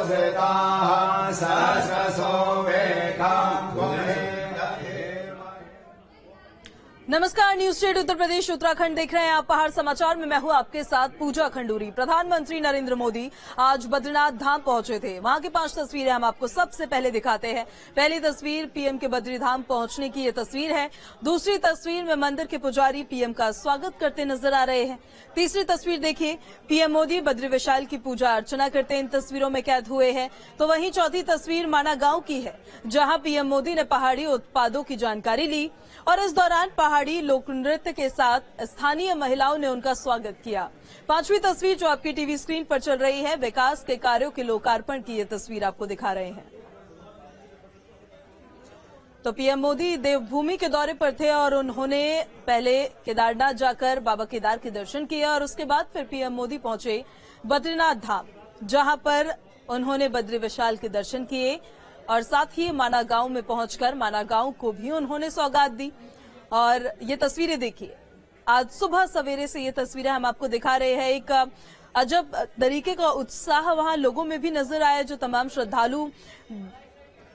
योषिताः सहस्रशो वेगाम् नमस्कार, news state Uttar Pradesh Uttarakhand देख रहे हैं आप। पहाड़ समाचार में मैं हूं आपके साथ पूजा खंडूरी। प्रधानमंत्री नरेंद्र मोदी आज बद्रीनाथ धाम पहुंचे थे। वहां की 5 तस्वीरें हम आपको सबसे पहले दिखाते हैं। पहली तस्वीर पीएम के बद्रीधाम पहुंचने की ये तस्वीर है। दूसरी तस्वीर में मंदिर के पुजारी पीएम का स्वागत करते नजर आ रहे हैं। तीसरी तस्वीर देखिए, पीएम मोदी बद्री विशाल की पूजा अर्चना करते इन तस्वीरों में कैद हुए हैं। तो वहीं चौथी तस्वीर माना गांव की है, जहां पीएम मोदी ने पहाड़ी उत्पादों की जानकारी ली और इस दौरान पहाड़ी लोक नृत्य के साथ स्थानीय महिलाओं ने उनका स्वागत किया। पांचवी तस्वीर जो आपकी टीवी स्क्रीन पर चल रही है, विकास के कार्यों के लोकार्पण की ये तस्वीर आपको दिखा रहे हैं। तो पीएम मोदी देवभूमि के दौरे पर थे और उन्होंने पहले केदारनाथ जाकर बाबा केदार के दर्शन किए और उसके बाद फिर पीएम मोदी पहुंचे बद्रीनाथ धाम, जहां पर उन्होंने बद्री विशाल के दर्शन किए और साथ ही माना गांव में पहुंचकर माना गांव को भी उन्होंने सौगात दी। और ये तस्वीरें देखिए, आज सुबह सवेरे से ये तस्वीरें हम आपको दिखा रहे हैं। एक अजब तरीके का उत्साह वहां लोगों में भी नजर आया। जो तमाम श्रद्धालु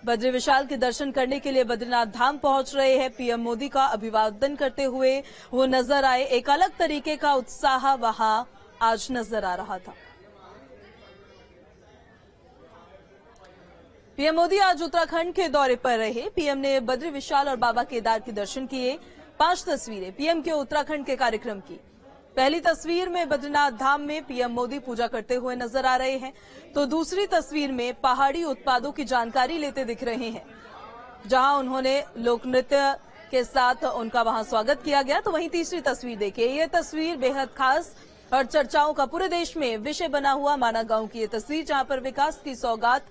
बद्री विशाल के दर्शन करने के लिए बद्रीनाथ धाम पहुंच रहे हैं, पीएम मोदी का अभिवादन करते हुए वो नजर आए। एक अलग तरीके का उत्साह वहां आज नजर आ रहा था। पीएम मोदी आज उत्तराखंड के दौरे पर रहे। पीएम ने बद्री विशाल और बाबा केदार के दर्शन किए। 5 तस्वीरें पीएम के उत्तराखंड के कार्यक्रम की। पहली तस्वीर में बद्रीनाथ धाम में पीएम मोदी पूजा करते हुए नजर आ रहे हैं, तो दूसरी तस्वीर में पहाड़ी उत्पादों की जानकारी लेते दिख रहे हैं, जहां उन्होंने लोक नृत्य के साथ उनका वहां स्वागत किया गया। तो वहीं तीसरी तस्वीर देखिए, ये तस्वीर बेहद खास और चर्चाओं का पूरे देश में विषय बना हुआ माना गांव की ये तस्वीर, जहां पर विकास की सौगात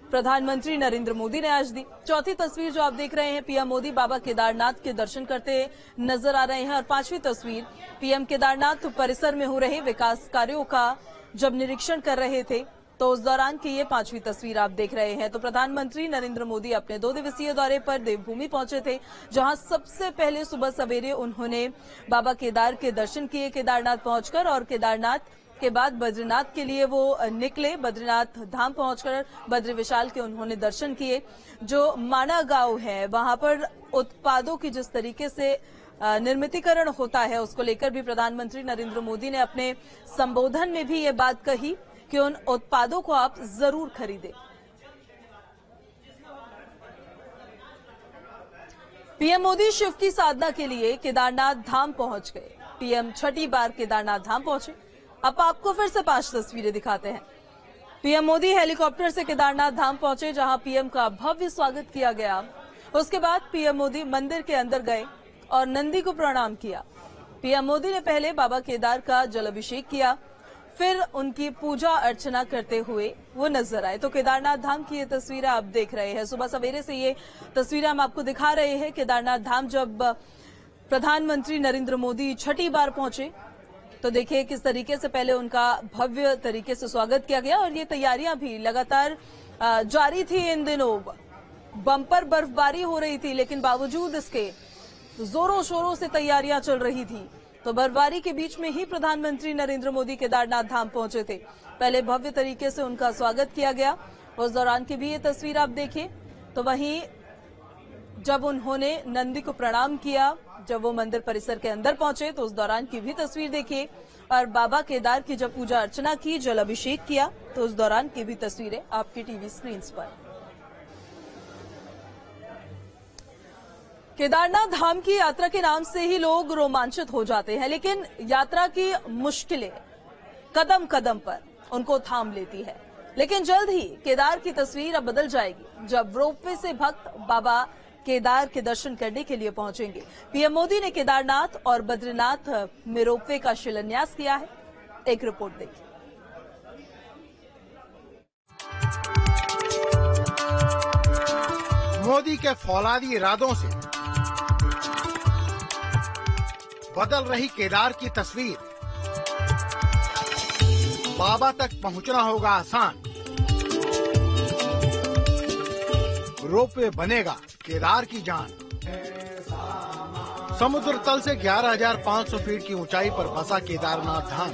प्रधानमंत्री नरेंद्र मोदी ने आज दी। चौथी तस्वीर जो आप देख रहे हैं, पीएम मोदी बाबा केदारनाथ के दर्शन करते नजर आ रहे हैं। और पांचवी तस्वीर पीएम केदारनाथ परिसर में हो रहे विकास कार्यों का जब निरीक्षण कर रहे थे, तो उस दौरान की ये 5वीं तस्वीर आप देख रहे हैं। तो प्रधानमंत्री नरेंद्र मोदी अपने 2 दिवसीय दौरे पर देवभूमि पहुंचे थे, जहां सबसे पहले सुबह सवेरे उन्होंने बाबा केदार के दर्शन किए केदारनाथ पहुंचकर, और केदारनाथ के बाद बद्रीनाथ के लिए वो निकले। बद्रीनाथ धाम पहुंचकर बद्री विशाल के उन्होंने दर्शन किए। जो माना गांव है, वहां पर उत्पादों की जिस तरीके से निर्मितीकरण होता है, उसको लेकर भी प्रधानमंत्री नरेंद्र मोदी ने अपने संबोधन में भी ये बात कही कि उन उत्पादों को आप जरूर खरीदें। पीएम मोदी शिव की साधना के लिए केदारनाथ धाम पहुंच गए। पीएम छठी बार केदारनाथ धाम पहुंचे। अब आपको फिर से 5 तस्वीरें दिखाते हैं। पीएम मोदी हेलीकॉप्टर से केदारनाथ धाम पहुंचे, जहां पीएम का भव्य स्वागत किया गया। उसके बाद पीएम मोदी मंदिर के अंदर गए और नंदी को प्रणाम किया। पीएम मोदी ने पहले बाबा केदार का जल अभिषेक किया, फिर उनकी पूजा अर्चना करते हुए वो नजर आए। तो केदारनाथ धाम की ये तस्वीरें आप देख रहे हैं। सुबह सवेरे से ये तस्वीरें हम आपको दिखा रहे हैं। केदारनाथ धाम जब प्रधानमंत्री नरेंद्र मोदी छठी बार पहुंचे, तो देखिए किस तरीके से पहले उनका भव्य तरीके से स्वागत किया गया। और ये तैयारियां भी लगातार जारी थी। इन दिनों बम्पर बर्फबारी हो रही थी, लेकिन बावजूद इसके जोरों शोरों से तैयारियां चल रही थी। तो बर्फबारी के बीच में ही प्रधानमंत्री नरेंद्र मोदी केदारनाथ धाम पहुंचे थे। पहले भव्य तरीके से उनका स्वागत किया गया। उस दौरान की भी ये तस्वीर आप देखिए। तो वहीं जब उन्होंने नंदी को प्रणाम किया, जब वो मंदिर परिसर के अंदर पहुंचे, तो उस दौरान की भी तस्वीर देखिए। और बाबा केदार की जब पूजा अर्चना की, जल अभिषेक किया, तो उस दौरान की भी तस्वीरें आपकी टीवी स्क्रीन पर। केदारनाथ धाम की यात्रा के नाम से ही लोग रोमांचित हो जाते हैं, लेकिन यात्रा की मुश्किलें कदम कदम पर उनको थाम लेती है। लेकिन जल्द ही केदार की तस्वीर अब बदल जाएगी, जब रोपवे से भक्त बाबा केदार के दर्शन करने के लिए पहुंचेंगे। पीएम मोदी ने केदारनाथ और बद्रीनाथ में रोपवे का शिलान्यास किया है। एक रिपोर्ट देखिए। मोदी के फौलादी इरादों से बदल रही केदार की तस्वीर। बाबा तक पहुंचना होगा आसान, रोपवे बनेगा केदार की जान। समुद्र तल से 11,500 फीट की ऊंचाई पर बसा केदारनाथ धाम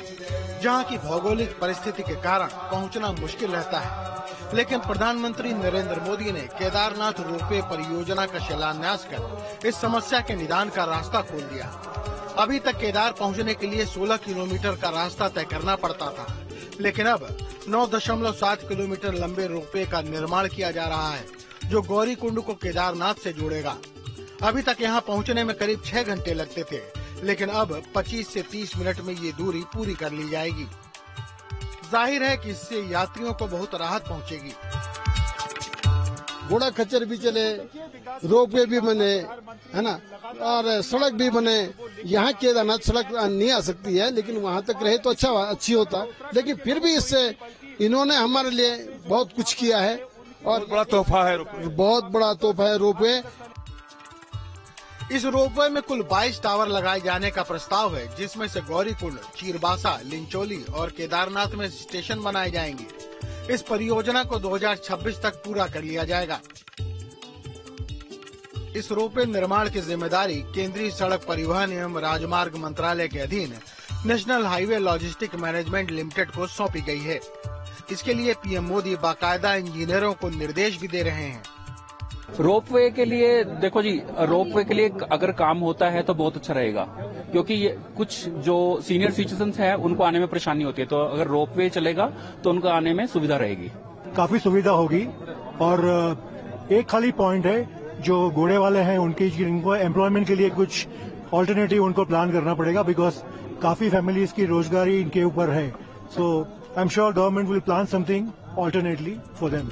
जहां की भौगोलिक परिस्थिति के कारण पहुंचना मुश्किल रहता है। लेकिन प्रधानमंत्री नरेंद्र मोदी ने केदारनाथ रोपवे परियोजना का शिलान्यास कर इस समस्या के निदान का रास्ता खोल दिया। अभी तक केदार पहुंचने के लिए 16 किलोमीटर का रास्ता तय करना पड़ता था, लेकिन अब 9.7 किलोमीटर लंबे रोपवे का निर्माण किया जा रहा है, जो गौरीकुंड को केदारनाथ से जोड़ेगा। अभी तक यहां पहुंचने में करीब 6 घंटे लगते थे, लेकिन अब 25 से 30 मिनट में ये दूरी पूरी कर ली जाएगी। जाहिर है कि इससे यात्रियों को बहुत राहत पहुंचेगी। घोड़ा खच्चर भी चले, रोपवे भी बने, है ना, और सड़क भी बने। यहाँ केदारनाथ सड़क नहीं आ सकती है, लेकिन वहाँ तक रहे तो अच्छी होता। लेकिन फिर भी इससे इन्होंने हमारे लिए बहुत कुछ किया है और बड़ा तोहफा है, बहुत बड़ा तोहफा है रोपवे। इस रोपवे में कुल 22 टावर लगाए जाने का प्रस्ताव है, जिसमें से गौरीकुंड, चीरबासा, लिंचोली और केदारनाथ में स्टेशन बनाए जाएंगे। इस परियोजना को 2026 तक पूरा कर लिया जाएगा। इस रोपवे निर्माण की जिम्मेदारी केंद्रीय सड़क परिवहन एवं राजमार्ग मंत्रालय के अधीन national highway logistic management limited को सौंपी गई है। इसके लिए पीएम मोदी बाकायदा इंजीनियरों को निर्देश भी दे रहे हैं। रोपवे के लिए देखो जी, रोपवे के लिए अगर काम होता है तो बहुत अच्छा रहेगा, क्योंकि ये कुछ जो सीनियर सिटीजन हैं उनको आने में परेशानी होती है, तो अगर रोपवे चलेगा तो उनको आने में सुविधा रहेगी। काफी सुविधा होगी। और एक खाली पॉइंट है, जो घोड़े वाले हैं उनको एम्प्लॉयमेंट के लिए कुछ ऑल्टरनेटिव उनको प्लान करना पड़ेगा, बिकॉज काफी फैमिलीज की रोजगारी इनके ऊपर है। So I am sure government will plan something alternately for them.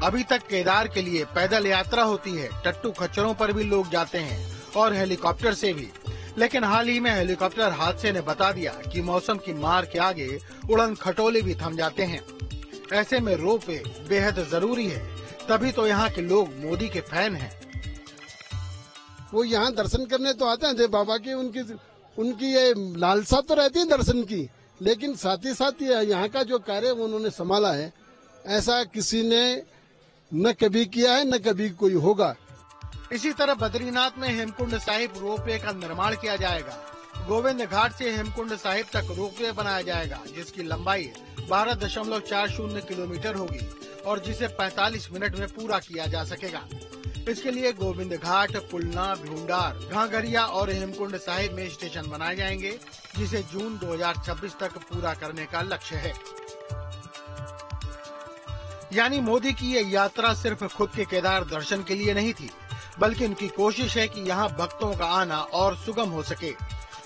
अभी तक केदार के लिए पैदल यात्रा होती है, टट्टू खच्चरों पर भी लोग जाते हैं और हेलीकॉप्टर से भी। लेकिन हाल ही में हेलीकॉप्टर हादसे ने बता दिया कि मौसम की मार के आगे उड़न खटोले भी थम जाते हैं। ऐसे में रोपवे बेहद जरूरी है, तभी तो यहाँ के लोग मोदी के फैन हैं। वो यहाँ दर्शन करने तो आते हैं देव बाबा की, उनकी ये लालसा तो रहती है दर्शन की, लेकिन साथ ही साथ यहाँ का जो कार्य उन्होंने संभाला है, ऐसा किसी ने न कभी किया है, न कभी कोई होगा। इसी तरह बद्रीनाथ में हेमकुंड साहिब रोपवे का निर्माण किया जाएगा। गोविंद घाट से हेमकुंड साहिब तक रोपवे बनाया जाएगा, जिसकी लंबाई 12.40 किलोमीटर होगी और जिसे 45 मिनट में पूरा किया जा सकेगा। इसके लिए गोविंद घाट, पुलना, भूंडार, घाघरिया और हेमकुंड साहिब में स्टेशन बनाए जाएंगे, जिसे जून 2026 तक पूरा करने का लक्ष्य है। यानी मोदी की ये यात्रा सिर्फ खुद के केदार दर्शन के लिए नहीं थी, बल्कि उनकी कोशिश है कि यहाँ भक्तों का आना और सुगम हो सके,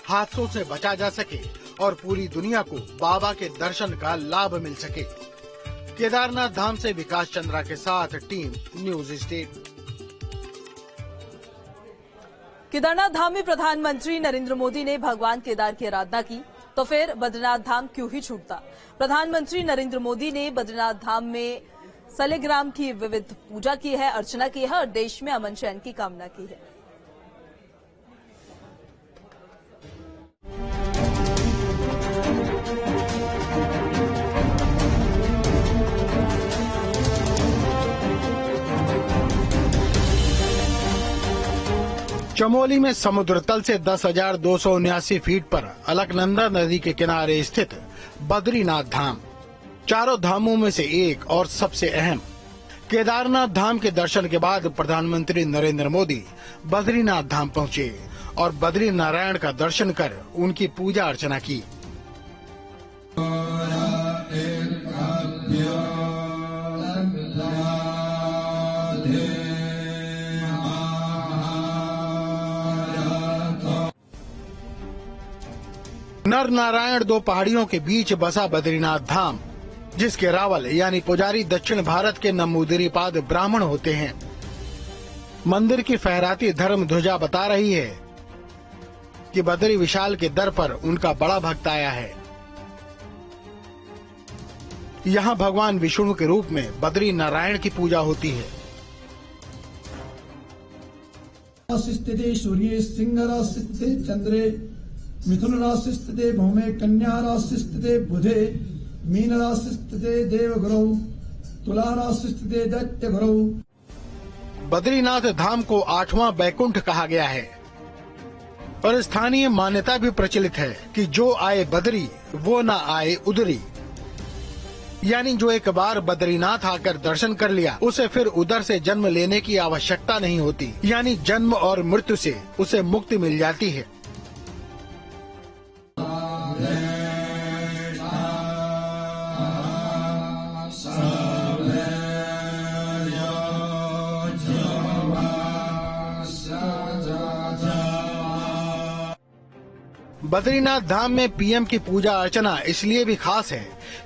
हादसों से बचा जा सके और पूरी दुनिया को बाबा के दर्शन का लाभ मिल सके। केदारनाथ धाम से विकास चंद्रा के साथ टीम न्यूज स्टेट। केदारनाथ धाम में प्रधानमंत्री नरेंद्र मोदी ने भगवान केदार की आराधना की, तो फिर बद्रीनाथ धाम क्यों ही छूटता। प्रधानमंत्री नरेंद्र मोदी ने बद्रीनाथ धाम में सलिग्राम की विविध पूजा की है, अर्चना की है और देश में अमन चैन की कामना की है। चमोली में समुद्र तल से 10,279 फीट पर अलकनंदा नदी के किनारे स्थित बद्रीनाथ धाम चारों धामों में से एक और सबसे अहम। केदारनाथ धाम के दर्शन के बाद प्रधानमंत्री नरेंद्र मोदी बद्रीनाथ धाम पहुंचे और बद्री नारायण का दर्शन कर उनकी पूजा अर्चना की। नर नारायण दो पहाड़ियों के बीच बसा बद्रीनाथ धाम, जिसके रावल यानी पुजारी दक्षिण भारत के नमूदिरीपाद ब्राह्मण होते हैं। मंदिर की फहराती धर्म ध्वजा बता रही है कि बद्री विशाल के दर पर उनका बड़ा भक्त आया है। यहाँ भगवान विष्णु के रूप में बद्री नारायण की पूजा होती है। स्थिते सूर्ये सिंह राशि स्थिते चंद्रे मिथुन राशि स्थिते भौमे कन्या राशि स्थिते बुधे मीन राशि स्थिते देव गुरौ तुला राशि स्थिते दैत्य गुरौ। बद्रीनाथ धाम को 8वां बैकुंठ कहा गया है। और स्थानीय मान्यता भी प्रचलित है कि जो आए बदरी वो न आए उधरी, यानी जो एक बार बद्रीनाथ आकर दर्शन कर लिया उसे फिर उधर से जन्म लेने की आवश्यकता नहीं होती, यानी जन्म और मृत्यु से उसे मुक्ति मिल जाती है। बद्रीनाथ धाम में पीएम की पूजा अर्चना इसलिए भी खास है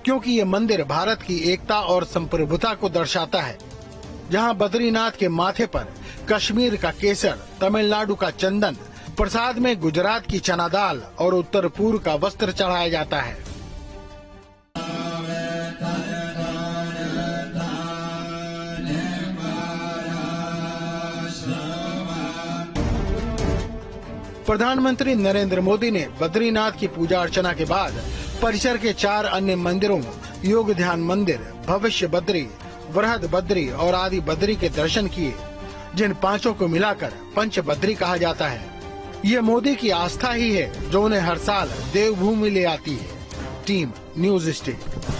क्योंकि ये मंदिर भारत की एकता और संप्रभुता को दर्शाता है। जहां बद्रीनाथ के माथे पर कश्मीर का केसर, तमिलनाडु का चंदन, प्रसाद में गुजरात की चना दाल और उत्तर पूर्व का वस्त्र चढ़ाया जाता है। प्रधानमंत्री नरेंद्र मोदी ने बद्रीनाथ की पूजा अर्चना के बाद परिसर के 4 अन्य मंदिरों योग ध्यान मंदिर, भविष्य बद्री, वृहद बद्री और आदि बद्री के दर्शन किए, जिन 5 को मिलाकर पंच बद्री कहा जाता है। ये मोदी की आस्था ही है जो उन्हें हर साल देवभूमि ले आती है। Team news state.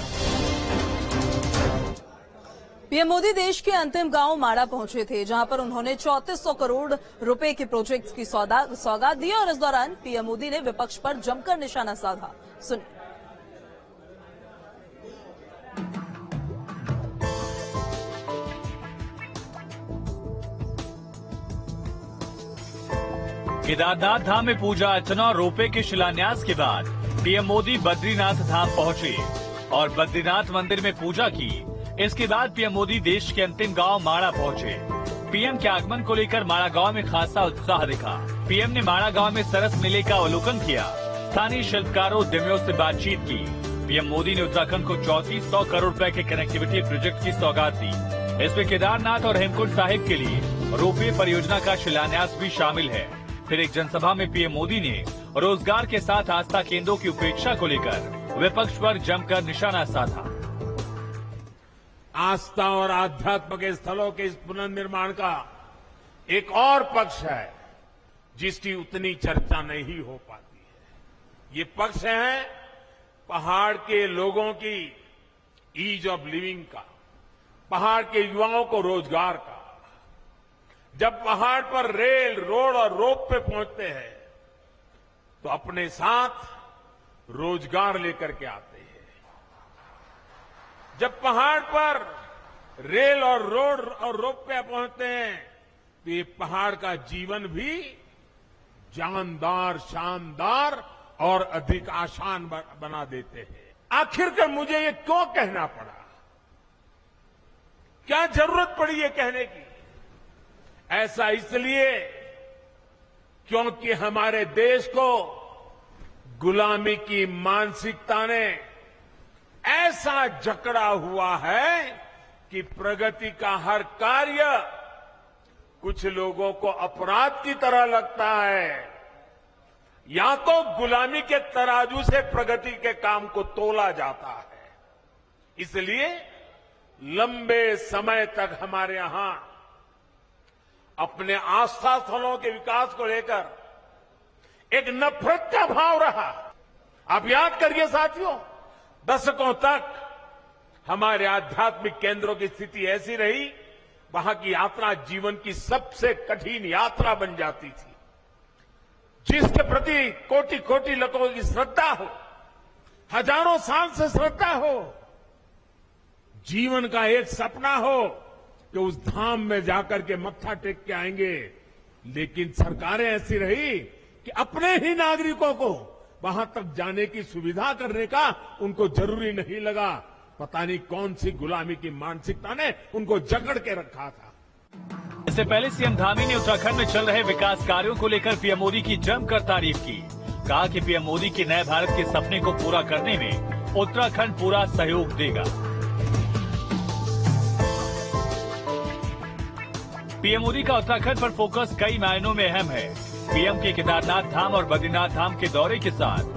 PM Modi देश के अंतिम गांव माड़ा पहुंचे थे, जहां पर उन्होंने 3400 करोड़ रुपए के प्रोजेक्ट्स की सौगात दी और इस दौरान पीएम मोदी ने विपक्ष पर जमकर निशाना साधा। सुनिए। केदारनाथ धाम में पूजा अर्चना और रोपवे के शिलान्यास के बाद पीएम मोदी बद्रीनाथ धाम पहुंचे और बद्रीनाथ मंदिर में पूजा की। इसके बाद पीएम मोदी देश के अंतिम गांव माड़ा पहुंचे। पीएम के आगमन को लेकर माड़ा गांव में खासा उत्साह दिखा। पीएम ने माड़ा गांव में सरस मेले का अवलोकन किया, स्थानीय शिल्पकारों उद्यमियों से बातचीत की। पीएम मोदी ने उत्तराखंड को 3400 करोड़ रुपए के कनेक्टिविटी प्रोजेक्ट की सौगात दी। इसमें केदारनाथ और हेमकुंड साहिब के लिए रोपवे परियोजना का शिलान्यास भी शामिल है। फिर एक जनसभा में पीएम मोदी ने रोजगार के साथ आस्था केंद्रों की उपेक्षा को लेकर विपक्ष पर जमकर निशाना साधा। आस्था और आध्यात्म के स्थलों के इस पुनर्निर्माण का एक और पक्ष है जिसकी उतनी चर्चा नहीं हो पाती है। ये पक्ष है पहाड़ के लोगों की ईज ऑफ लिविंग का, पहाड़ के युवाओं को रोजगार का। जब पहाड़ पर रेल, रोड और रोप पे पहुंचते हैं तो अपने साथ रोजगार लेकर के आते हैं। जब पहाड़ पर रेल और रोड और रोप पे पहुंचते हैं तो ये पहाड़ का जीवन भी जानदार, शानदार और अधिक आसान बना देते हैं। आखिरकार मुझे ये क्यों कहना पड़ा? क्या जरूरत पड़ी ये कहने की? ऐसा इसलिए क्योंकि हमारे देश को गुलामी की मानसिकता ने ऐसा जकड़ा हुआ है कि प्रगति का हर कार्य कुछ लोगों को अपराध की तरह लगता है। या तो गुलामी के तराजू से प्रगति के काम को तोला जाता है। इसलिए लंबे समय तक हमारे यहां अपने आस्था स्थलों के विकास को लेकर एक नफरत का भाव रहा। आप याद करिए साथियों, दशकों तक हमारे आध्यात्मिक केंद्रों की स्थिति ऐसी रही, वहां की यात्रा जीवन की सबसे कठिन यात्रा बन जाती थी। जिसके प्रति कोटि कोटि लोगों की श्रद्धा हो, हजारों साल से श्रद्धा हो, जीवन का एक सपना हो कि उस धाम में जाकर के मत्था टेक के आएंगे। लेकिन सरकारें ऐसी रही कि अपने ही नागरिकों को वहां तक जाने की सुविधा करने का उनको जरूरी नहीं लगा। पता नहीं कौन सी गुलामी की मानसिकता ने उनको जकड़ के रखा था। इससे पहले सीएम धामी ने उत्तराखंड में चल रहे विकास कार्यों को लेकर पीएम मोदी की जमकर तारीफ की। कहा कि पीएम मोदी के नए भारत के सपने को पूरा करने में उत्तराखंड पूरा सहयोग देगा। पीएम मोदी का उत्तराखंड पर फोकस कई मायनों में अहम है। पीएम के केदारनाथ धाम और बद्रीनाथ धाम के दौरे के साथ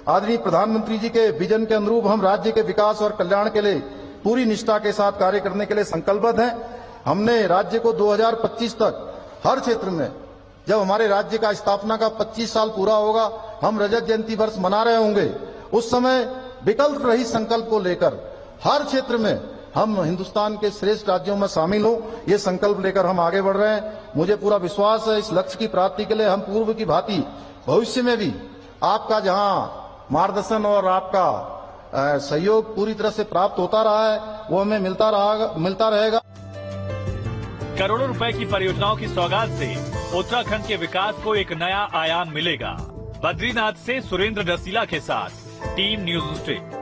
आदरणीय प्रधानमंत्री जी के विजन के अनुरूप हम राज्य के विकास और कल्याण के लिए पूरी निष्ठा के साथ कार्य करने के लिए संकल्पबद्ध हैं। हमने राज्य को 2025 तक हर क्षेत्र में, जब हमारे राज्य का स्थापना का 25 साल पूरा होगा, हम रजत जयंती वर्ष मना रहे होंगे, उस समय विकल्प रहित संकल्प को लेकर हर क्षेत्र में हम हिंदुस्तान के श्रेष्ठ राज्यों में शामिल हो, ये संकल्प लेकर हम आगे बढ़ रहे हैं। मुझे पूरा विश्वास है इस लक्ष्य की प्राप्ति के लिए हम पूर्व की भांति भविष्य में भी आपका जहां मार्गदर्शन और आपका सहयोग पूरी तरह से प्राप्त होता रहा है, वो हमें मिलता रहेगा। करोड़ों रुपए की परियोजनाओं की सौगात से उत्तराखंड के विकास को एक नया आयाम मिलेगा। बद्रीनाथ से सुरेंद्र रसीला के साथ टीम न्यूज स्ट्रीट।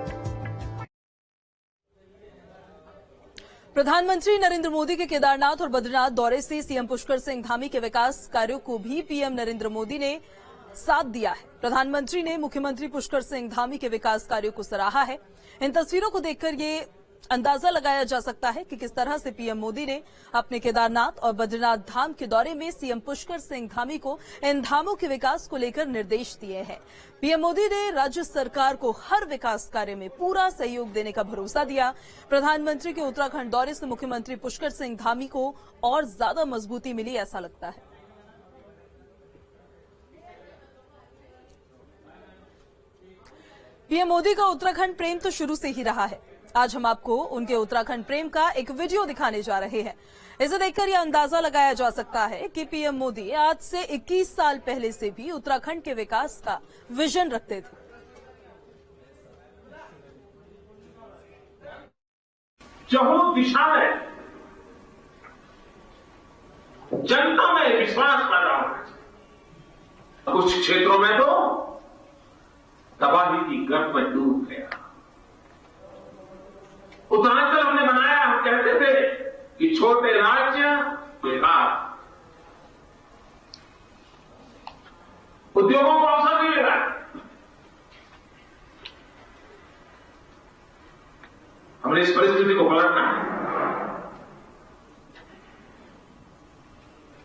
प्रधानमंत्री नरेंद्र मोदी के केदारनाथ और बद्रीनाथ दौरे से सीएम पुष्कर सिंह धामी के विकास कार्यों को भी पीएम नरेंद्र मोदी ने साथ दिया है। प्रधानमंत्री ने मुख्यमंत्री पुष्कर सिंह धामी के विकास कार्यों को सराहा है। इन तस्वीरों को देखकर ये अंदाजा लगाया जा सकता है कि किस तरह से पीएम मोदी ने अपने केदारनाथ और बद्रीनाथ धाम के दौरे में सीएम पुष्कर सिंह धामी को इन धामों के विकास को लेकर निर्देश दिए हैं। पीएम मोदी ने राज्य सरकार को हर विकास कार्य में पूरा सहयोग देने का भरोसा दिया। प्रधानमंत्री के उत्तराखंड दौरे से मुख्यमंत्री पुष्कर सिंह धामी को और ज्यादा मजबूती मिली, ऐसा लगता है। पीएम मोदी का उत्तराखंड प्रेम तो शुरू से ही रहा है। आज हम आपको उनके उत्तराखंड प्रेम का एक वीडियो दिखाने जा रहे हैं। इसे देखकर यह अंदाजा लगाया जा सकता है कि पीएम मोदी आज से 21 साल पहले से भी उत्तराखंड के विकास का विजन रखते थे। चारों दिशा में जनता में विश्वास पैदा हो। कुछ क्षेत्रों में तो तबाही की गर्त में डूब गया। उत्तरांचल हमने बनाया, हम कहते थे कि छोटे राज्य विकास, उद्योगों को अवसर मिलेगा। हमने इस परिस्थिति को पलटना है।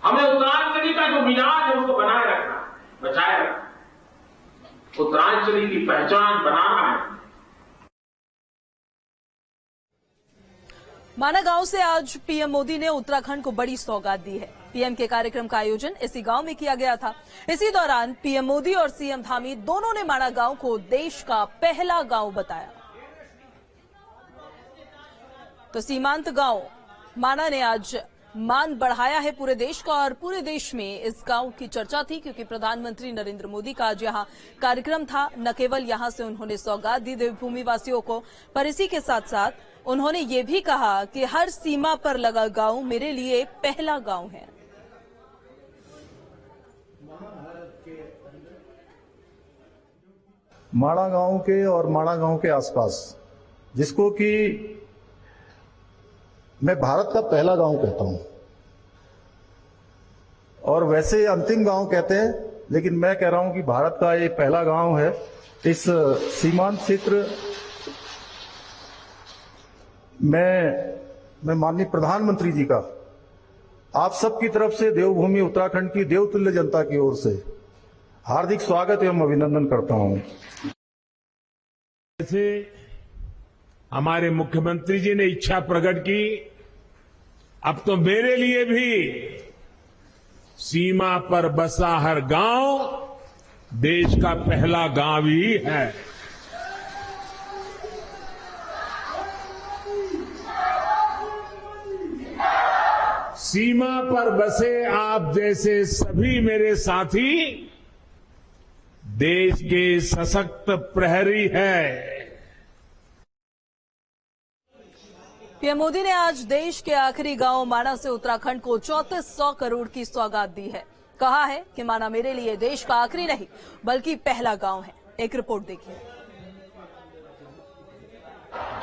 हमें उत्तरांचली का जो मिजाज है उसको बनाए रखना, बचाए रखना, उत्तरांचली की पहचान बनाना है। माना गांव से आज पीएम मोदी ने उत्तराखंड को बड़ी सौगात दी है। पीएम के कार्यक्रम का आयोजन इसी गांव में किया गया था। इसी दौरान पीएम मोदी और सीएम धामी दोनों ने माना गांव को देश का पहला गांव बताया। तो सीमांत गांव माना ने आज मान बढ़ाया है पूरे देश का, और पूरे देश में इस गांव की चर्चा थी क्योंकि प्रधानमंत्री नरेंद्र मोदी का आज यहां कार्यक्रम था। न केवल यहां से उन्होंने सौगात दी देवभूमि वासियों को, पर इसी के साथ साथ उन्होंने ये भी कहा कि हर सीमा पर लगा गांव मेरे लिए पहला गांव है। माड़ा गांव के और माड़ा गांव के आसपास, जिसको कि मैं भारत का पहला गांव कहता हूं, और वैसे अंतिम गांव कहते हैं, लेकिन मैं कह रहा हूं कि भारत का ये पहला गांव है। इस सीमांत क्षेत्र मैं माननीय प्रधानमंत्री जी का आप सबकी तरफ से देवभूमि उत्तराखंड की देवतुल्य जनता की ओर से हार्दिक स्वागत एवं अभिनंदन करता हूं। जैसे हमारे मुख्यमंत्री जी ने इच्छा प्रकट की, अब तो मेरे लिए भी सीमा पर बसा हर गांव देश का पहला गांव ही है। सीमा पर बसे आप जैसे सभी मेरे साथी देश के सशक्त प्रहरी है। पीएम मोदी ने आज देश के आखिरी गांव माना से उत्तराखंड को 3400 करोड़ की सौगात दी है। कहा है कि माना मेरे लिए देश का आखिरी नहीं बल्कि पहला गांव है। एक रिपोर्ट देखिए।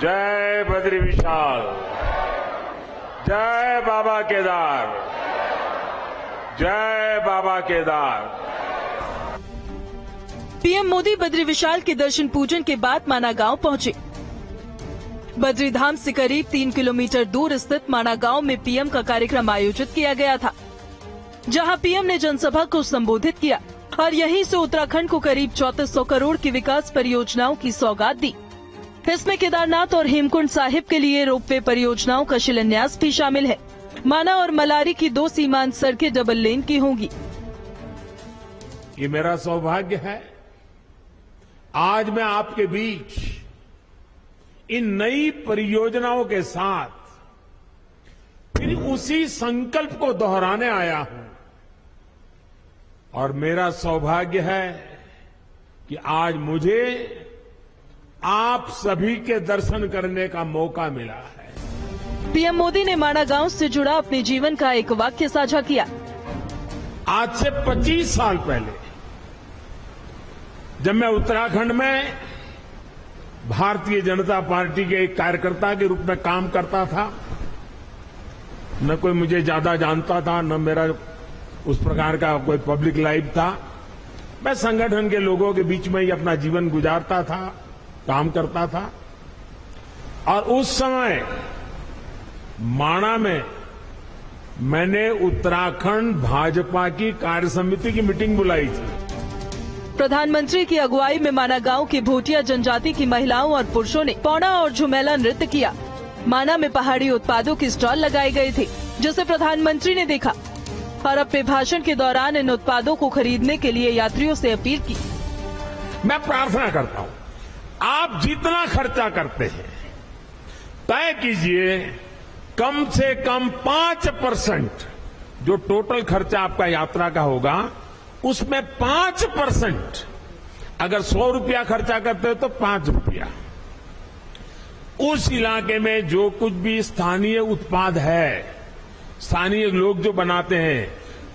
जय बद्री विशाल, जय बाबा केदार, जय बाबा केदार। पीएम मोदी बद्री विशाल के दर्शन पूजन के बाद माना गांव पहुंचे। बद्री धाम से करीब 3 किलोमीटर दूर स्थित माना गांव में पीएम का कार्यक्रम आयोजित किया गया था, जहां पीएम ने जनसभा को संबोधित किया। और यहीं से उत्तराखंड को करीब 3400 करोड़ की विकास परियोजनाओं की सौगात दी। इसमें केदारनाथ और हेमकुंड साहिब के लिए रोपवे परियोजनाओं का शिलान्यास भी शामिल है। माना और मलारी की 2 सीमांत सड़कें डबल लेन की होंगी। ये मेरा सौभाग्य है आज मैं आपके बीच इन नई परियोजनाओं के साथ फिर उसी संकल्प को दोहराने आया हूं और मेरा सौभाग्य है कि आज मुझे आप सभी के दर्शन करने का मौका मिला है। पीएम मोदी ने माना गांव से जुड़ा अपने जीवन का एक वाक्य साझा किया। आज से 25 साल पहले जब मैं उत्तराखंड में भारतीय जनता पार्टी के एक कार्यकर्ता के रूप में काम करता था, न कोई मुझे ज्यादा जानता था, न मेरा उस प्रकार का कोई पब्लिक लाइफ था। मैं संगठन के लोगों के बीच में ही अपना जीवन गुजारता था, काम करता था। और उस समय माणा में मैंने उत्तराखंड भाजपा की कार्य समिति की मीटिंग बुलाई थी। प्रधानमंत्री की अगुवाई में माना गांव की भोटिया जनजाति की महिलाओं और पुरुषों ने पौना और झुमेला नृत्य किया। माना में पहाड़ी उत्पादों की स्टॉल लगाए गए थे, जिसे प्रधानमंत्री ने देखा और अपने भाषण के दौरान इन उत्पादों को खरीदने के लिए यात्रियों से अपील की। मैं प्रार्थना करता हूं, आप जितना खर्चा करते हैं तय कीजिए कम से कम 5% जो टोटल खर्चा आपका यात्रा का होगा उसमें 5% अगर 100 रुपया खर्चा करते हो तो 5 रुपया उस इलाके में जो कुछ भी स्थानीय उत्पाद है, स्थानीय लोग जो बनाते हैं,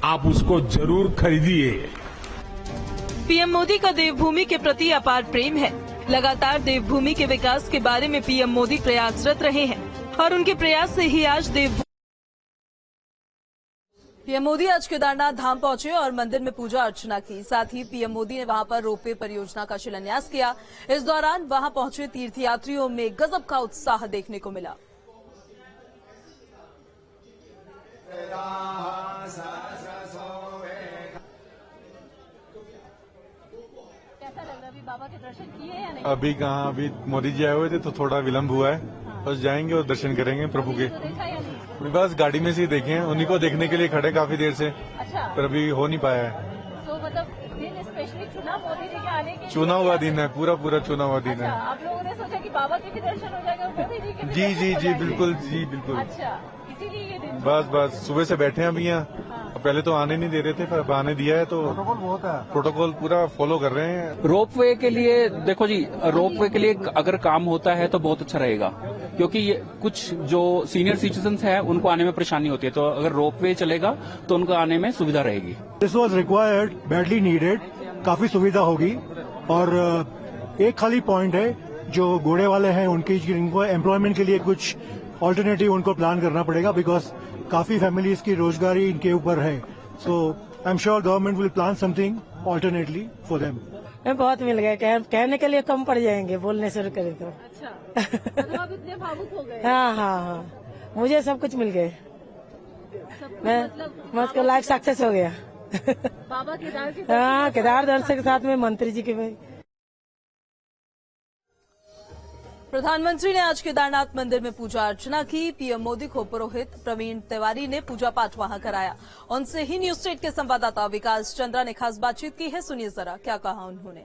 आप उसको जरूर खरीदिए। पीएम मोदी का देवभूमि के प्रति अपार प्रेम है। लगातार देवभूमि के विकास के बारे में पीएम मोदी प्रयासरत रहे हैं और उनके प्रयास से ही आज पीएम मोदी आज केदारनाथ धाम पहुंचे और मंदिर में पूजा अर्चना की। साथ ही पीएम मोदी ने वहां पर रोपवे परियोजना का शिलान्यास किया। इस दौरान वहां पहुंचे तीर्थयात्रियों में गजब का उत्साह देखने को मिला। कैसा लग रहा है? अभी बाबा के दर्शन किए या नहीं? अभी कहाँ, अभी मोदी जी आए हुए थे तो थोड़ा विलम्ब हुआ है। बस जाएंगे और दर्शन करेंगे प्रभु के। बस गाड़ी में से ही देखे हैं, उन्हीं को देखने के लिए खड़े काफी देर से। अच्छा। पर अभी हो नहीं पाया है। तो मतलब दिन स्पेशली चुना मोदी जी के आने के चुना हुआ दिन है, पूरा चुना हुआ दिन है। आप लोगों ने सोचा कि बाबा के भी दर्शन हो जाएगा, मोदी जी के भी जी दर्शन हो जाएंगे? बिल्कुल, जी बिल्कुल। अच्छा, इसीलिए ये दिन। बस सुबह से बैठे हैं अभी यहाँ। पहले तो आने नहीं दे रहे थे, पर आने दिया है तो प्रोटोकॉल पूरा फॉलो कर रहे हैं। रोपवे के लिए देखो जी, रोपवे के लिए अगर काम होता है तो बहुत अच्छा रहेगा, क्योंकि ये कुछ जो सीनियर सिटीजन्स हैं उनको आने में परेशानी होती है, तो अगर रोपवे चलेगा तो उनको आने में सुविधा रहेगी। This was required, badly needed, काफी सुविधा होगी। और एक खाली पॉइंट है, जो घोड़े वाले हैं उनको एम्प्लॉयमेंट के लिए कुछ ऑल्टरनेटिव उनको प्लान करना पड़ेगा, बिकॉज काफी फैमिलीज की रोजगारी इनके ऊपर है। So I am sure government will plan something alternately for them. बहुत मिल गए, कहने के लिए कम पड़ जाएंगे, बोलने शुरू करें तो। अच्छा, मतलब आप इतने भावुक हो गए? हाँ, मुझे सब कुछ मिल गए। मैं उसका लाइफ सक्सेस हो गया। बाबा केदार के हाँ, केदार दर्शन के साथ में मंत्री जी के भाई। प्रधानमंत्री ने आज केदारनाथ मंदिर में पूजा अर्चना की। पीएम मोदी को पुरोहित प्रवीण तिवारी ने पूजा पाठ वहां कराया। उनसे ही न्यूज स्टेट के संवाददाता विकास चंद्रा ने खास बातचीत की है, सुनिए जरा क्या कहा उन्होंने।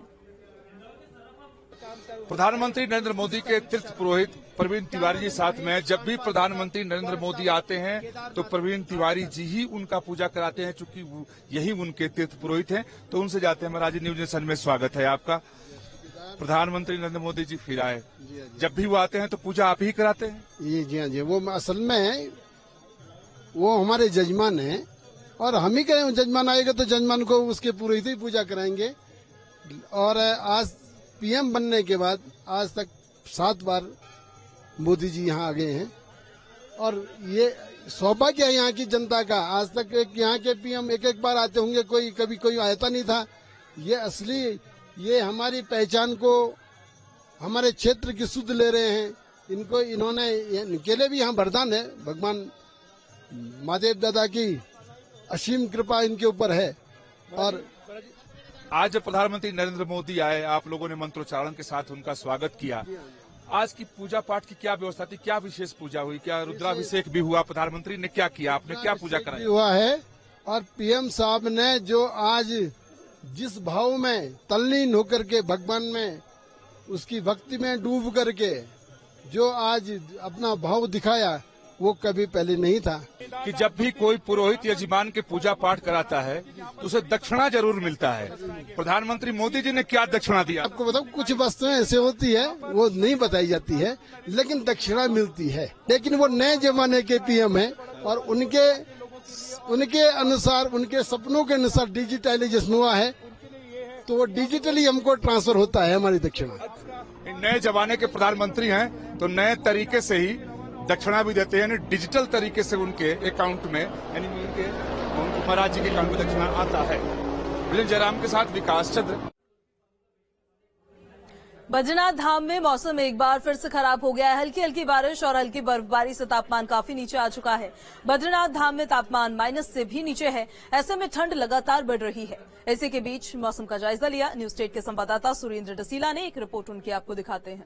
प्रधानमंत्री नरेंद्र मोदी के तीर्थ पुरोहित प्रवीण तिवारी जी साथ में जब भी प्रधानमंत्री नरेंद्र मोदी आते हैं तो प्रवीण तिवारी जी ही उनका पूजा कराते हैं, चूंकि यही उनके तीर्थ पुरोहित हैं। तो उनसे जाते हैं। महाराज, न्यूज नेशन में स्वागत है आपका। प्रधानमंत्री नरेंद्र मोदी जी फिर आए, जब भी वो आते हैं तो पूजा आप ही कराते हैं? जी हाँ जी, वो असल में वो हमारे जजमान हैं और हम ही करें। जजमान आएगा तो जजमान को उसके पुरोहित ही पूजा कराएंगे। और आज पीएम बनने के बाद आज तक 7 बार मोदी जी यहाँ आ गए हैं और ये सौभाग्य है यहाँ की जनता का। आज तक यहाँ के पीएम एक बार आते होंगे, कभी कोई आता नहीं था। ये असली, ये हमारी पहचान को, हमारे क्षेत्र की सुध ले रहे हैं। इनके लिए भी यहाँ वरदान है। भगवान महादेव दादा की असीम कृपा इनके ऊपर है। और आज जब प्रधानमंत्री नरेंद्र मोदी आए, आप लोगों ने मंत्रोच्चारण के साथ उनका स्वागत किया। आज की पूजा पाठ की क्या व्यवस्था थी, क्या विशेष पूजा हुई, क्या रुद्राभिषेक भी हुआ, प्रधानमंत्री ने क्या किया, आपने क्या पूजा कराई? हुआ है और पीएम साहब ने जो आज जिस भाव में तल्लीन होकर के भगवान में उसकी भक्ति में डूब करके जो आज अपना भाव दिखाया वो कभी पहले नहीं था। कि जब भी कोई पुरोहित यजमान के पूजा पाठ कराता है तो उसे दक्षिणा जरूर मिलता है। प्रधानमंत्री मोदी जी ने क्या दक्षिणा दिया? आपको बताऊं, कुछ वस्तुएं ऐसे होती है वो नहीं बताई जाती है, लेकिन दक्षिणा मिलती है। लेकिन वो नए जमाने के पीएम है और उनके अनुसार, उनके सपनों के अनुसार डिजिटलाइजेशन हुआ है, तो वो डिजिटली हमको ट्रांसफर होता है हमारी दक्षिणा। नए जमाने के प्रधानमंत्री हैं तो नए तरीके से ही दक्षिणा भी देते हैं, डिजिटल तरीके से उनके अकाउंट में, यानी उनके महाराज जी के अकाउंट में दक्षिणा आता है। विजय जयराम के साथ विकास चंद्र। बद्रीनाथ धाम में मौसम एक बार फिर से खराब हो गया है। हल्की हल्की बारिश और हल्की बर्फबारी से तापमान काफी नीचे आ चुका है। बद्रीनाथ धाम में तापमान माइनस से भी नीचे है। ऐसे में ठंड लगातार बढ़ रही है। इसी के बीच मौसम का जायजा लिया न्यूज स्टेट के संवाददाता सुरेंद्र डसीला ने। एक रिपोर्ट उनकी आपको दिखाते हैं।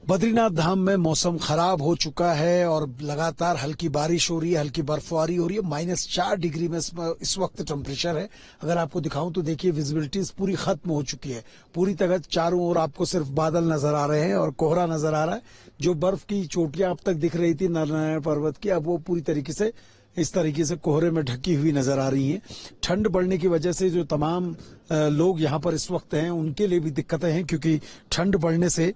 बद्रीनाथ धाम में मौसम खराब हो चुका है और लगातार हल्की बारिश हो रही है, हल्की बर्फबारी हो रही है। -4 डिग्री में इस वक्त टेम्परेचर है। अगर आपको दिखाऊं तो देखिए विजिबिलिटीज पूरी खत्म हो चुकी है। पूरी तरह चारों ओर आपको सिर्फ बादल नजर आ रहे हैं और कोहरा नजर आ रहा है। जो बर्फ की चोटियां अब तक दिख रही थी नारायण पर्वत की, अब वो पूरी तरीके से इस तरीके से कोहरे में ढकी हुई नजर आ रही हैं। ठंड बढ़ने की वजह से जो तमाम लोग यहाँ पर इस वक्त हैं उनके लिए भी दिक्कतें हैं, क्योंकि ठंड बढ़ने से